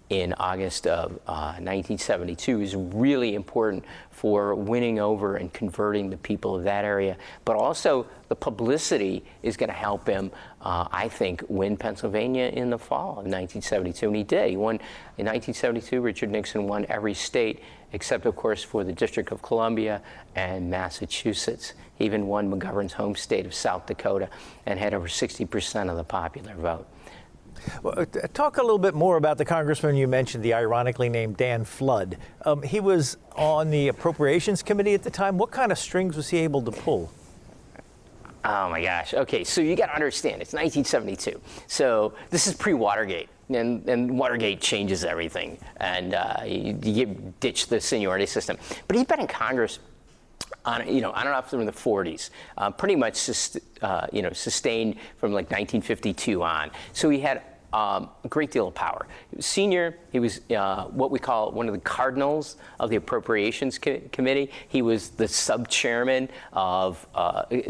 in August of 1972 is really important for winning over and converting the people of that area. But also the publicity is going to help him, I think, win Pennsylvania in the fall of 1972. And he did. He won in 1972. Richard Nixon won every state except, of course, for the District of Columbia and Massachusetts. He even won McGovern's home state of South Dakota and had over 60% of the popular vote. Well, talk a little bit more about the congressman you mentioned, the ironically named Dan Flood. He was on the Appropriations Committee at the time. What kind of strings was he able to pull? Oh my gosh. Okay, so you got to understand, it's 1972. So this is pre-Watergate. And Watergate changes everything, and you ditch the seniority system. But he's been in Congress on and off from the 40s, pretty much sustained from like 1952 on. So he had a great deal of power. He was senior. He was what we call one of the cardinals of the Appropriations Committee. He was the sub-chairman of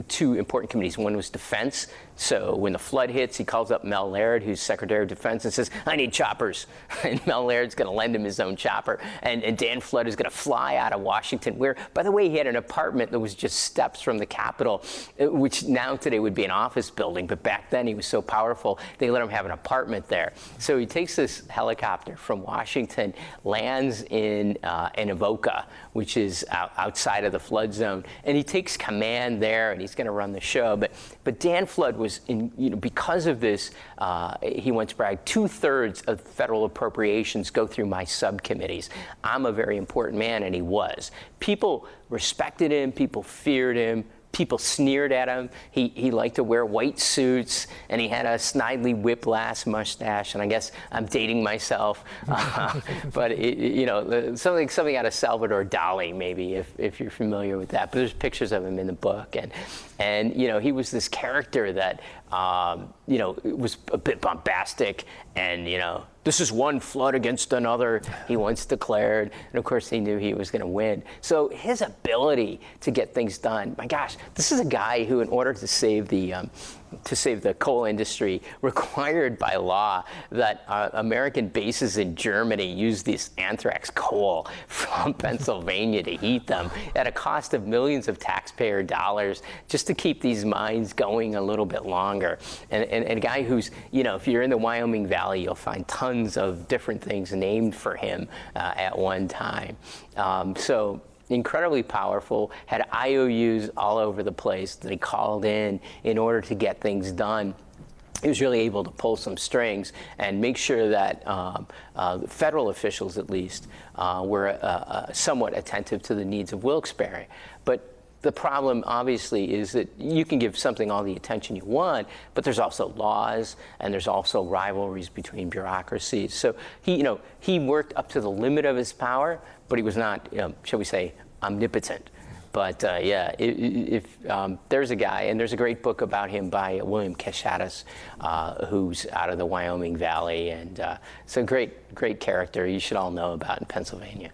two important committees. One was Defense. So when the flood hits, he calls up Mel Laird, who's Secretary of Defense, and says, I need choppers. And Mel Laird's going to lend him his own chopper. And Dan Flood is going to fly out of Washington, where, by the way, he had an apartment that was just steps from the Capitol, which now today would be an office building. But back then he was so powerful, they let him have an apartment there. So he takes this helicopter from Washington, lands in Avoca, which is outside of the flood zone. And he takes command there, and he's going to run the show. But Dan Flood was because of this, he once bragged, 2/3 of federal appropriations go through my subcommittees. I'm a very important man, and he was. People respected him, people feared him, people sneered at him. He liked to wear white suits, and he had a snidely whiplash mustache. And I guess I'm dating myself, but something out of Salvador Dali, maybe, if you're familiar with that. But there's pictures of him in the book, and he was this character that was a bit bombastic, and this is one flood against another, he once declared. And of course, he knew he was going to win. So his ability to get things done, my gosh, this is a guy who, in order to save the coal industry, required by law that American bases in Germany use this anthrax coal from Pennsylvania to heat them at a cost of millions of taxpayer dollars just to keep these mines going a little bit longer. And a guy who's, if you're in the Wyoming Valley, you'll find tons of different things named for him at one time. So incredibly powerful, had IOUs all over the place that he called in order to get things done. He was really able to pull some strings and make sure that federal officials, at least, were somewhat attentive to the needs of Wilkes-Barre. But the problem, obviously, is that you can give something all the attention you want, but there's also laws, and there's also rivalries between bureaucracies. So he worked up to the limit of his power, but he was not, shall we say, omnipotent. But if there's a guy, and there's a great book about him by William Keshatis, who's out of the Wyoming Valley, and it's a great character you should all know about in Pennsylvania.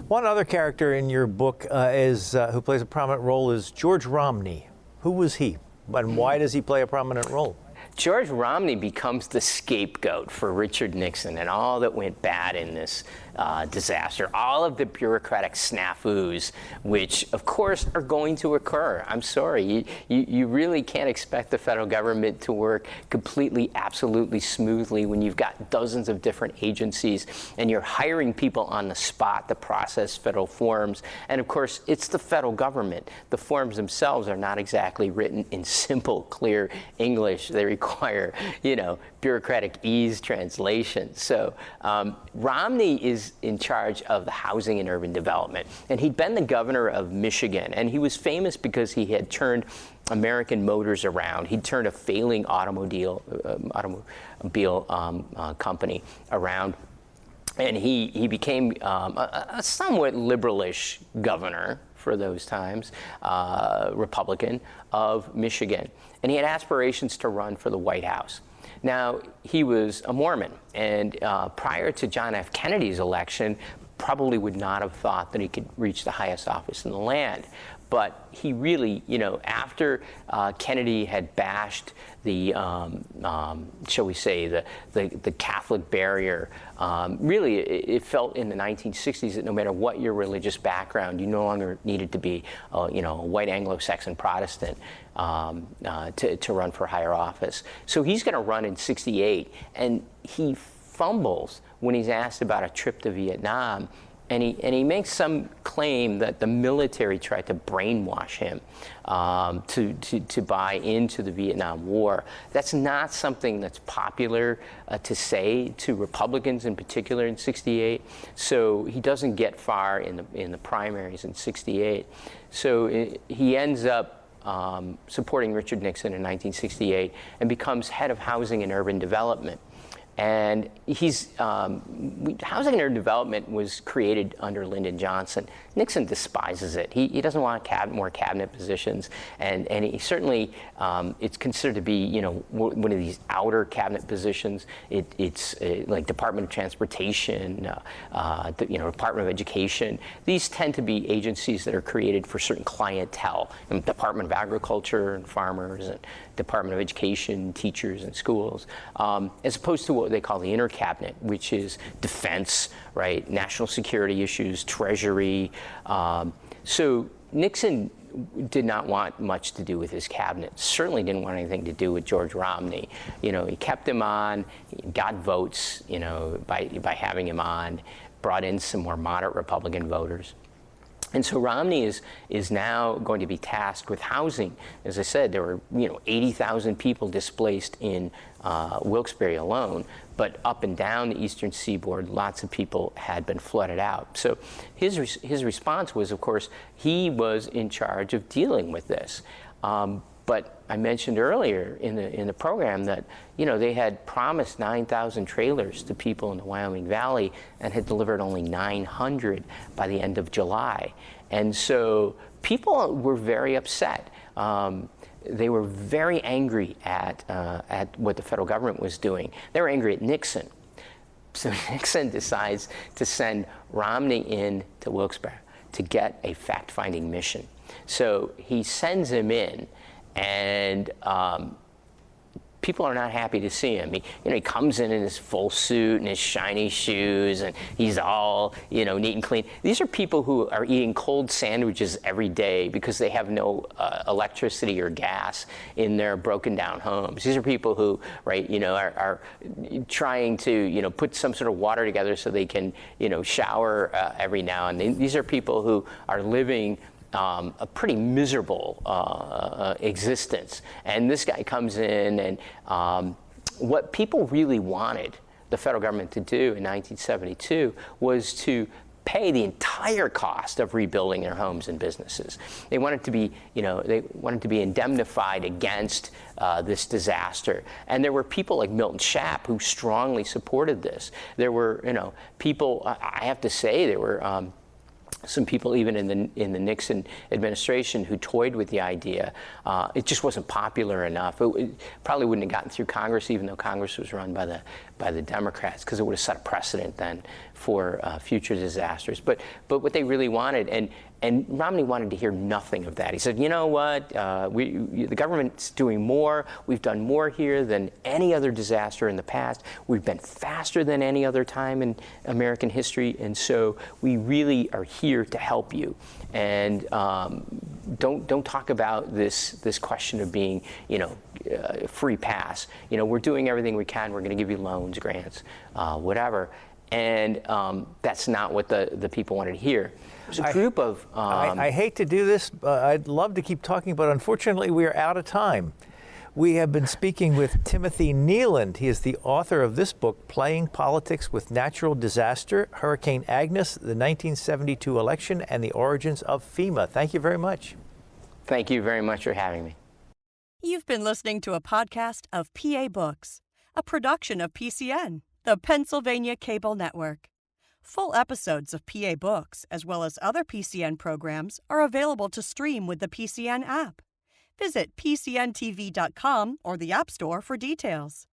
One other character in your book who plays a prominent role is George Romney. Who was he, and why does he play a prominent role? George Romney becomes the scapegoat for Richard Nixon and all that went bad in this disaster, all of the bureaucratic snafus, which of course are going to occur. I'm sorry, you really can't expect the federal government to work completely, absolutely smoothly when you've got dozens of different agencies and you're hiring people on the spot to process federal forms. And of course, it's the federal government. The forms themselves are not exactly written in simple, clear English. They require, bureaucratic ease translation. So Romney is is in charge of the housing and urban development. And he'd been the governor of Michigan, and he was famous because he had turned American Motors around. He'd turned a failing automobile company around. And he became a somewhat liberalish governor for those times, Republican of Michigan. And he had aspirations to run for the White House. Now, he was a Mormon, and prior to John F. Kennedy's election, probably would not have thought that he could reach the highest office in the land. But he really, after Kennedy had bashed the, shall we say, the Catholic barrier, really it felt in the 1960s that no matter what your religious background, you no longer needed to be, a white Anglo-Saxon Protestant to run for higher office. So he's going to run in '68, and he fumbles when he's asked about a trip to Vietnam. And he makes some claim that the military tried to brainwash him to buy into the Vietnam War. That's not something that's popular to say to Republicans in particular in '68. So he doesn't get far in the primaries in '68. So he ends up supporting Richard Nixon in 1968 and becomes head of housing and urban development. And housing and urban development was created under Lyndon Johnson. Nixon despises it. He doesn't want more cabinet positions, and he certainly it's considered to be one of these outer cabinet positions. It's like Department of Transportation, Department of Education. These tend to be agencies that are created for certain clientele. And Department of Agriculture and farmers, and Department of Education, teachers and schools, as opposed to what they call the inner cabinet, which is defense, right, national security issues, treasury. So Nixon did not want much to do with his cabinet. Certainly didn't want anything to do with George Romney. He kept him on, got votes, by having him on, brought in some more moderate Republican voters. And so Romney is now going to be tasked with housing. As I said, there were 80,000 people displaced in Wilkes-Barre alone, but up and down the eastern seaboard, lots of people had been flooded out. So his response was, of course, he was in charge of dealing with this. But I mentioned earlier in the program that they had promised 9,000 trailers to people in the Wyoming Valley and had delivered only 900 by the end of July. And so people were very upset. They were very angry at what the federal government was doing. They were angry at Nixon. So Nixon decides to send Romney in to Wilkes-Barre to get a fact-finding mission. So he sends him in. And people are not happy to see him. He comes in his full suit and his shiny shoes, and he's all, neat and clean. These are people who are eating cold sandwiches every day because they have no electricity or gas in their broken down homes. These are people who, right, are trying to, put some sort of water together so they can, shower every now and then. These are people who are living a pretty miserable existence. And this guy comes in, and what people really wanted the federal government to do in 1972 was to pay the entire cost of rebuilding their homes and businesses. They wanted to be, indemnified against this disaster. And there were people like Milton Schaap who strongly supported this. There were, people, I have to say, there were some people even in the Nixon administration who toyed with the idea. It just wasn't popular enough. It probably wouldn't have gotten through Congress, even though Congress was run by the Democrats, because it would have set a precedent then for future disasters. But what they really wanted, and Romney wanted to hear nothing of that. He said, you know what, the government's doing more. We've done more here than any other disaster in the past. We've been faster than any other time in American history, and so we really are here to help you. And don't talk about this question of being, free pass. We're doing everything we can. We're going to give you loans, grants, whatever. And that's not what the people wanted to hear. There's a group of... I hate to do this. I'd love to keep talking, but unfortunately we are out of time. We have been speaking with Timothy Kneeland. He is the author of this book, Playing Politics with Natural Disaster, Hurricane Agnes, the 1972 Election, and the Origins of FEMA. Thank you very much. Thank you very much for having me. You've been listening to a podcast of PA Books, a production of PCN, the Pennsylvania Cable Network. Full episodes of PA Books, as well as other PCN programs, are available to stream with the PCN app. Visit PCNTV.com or the App Store for details.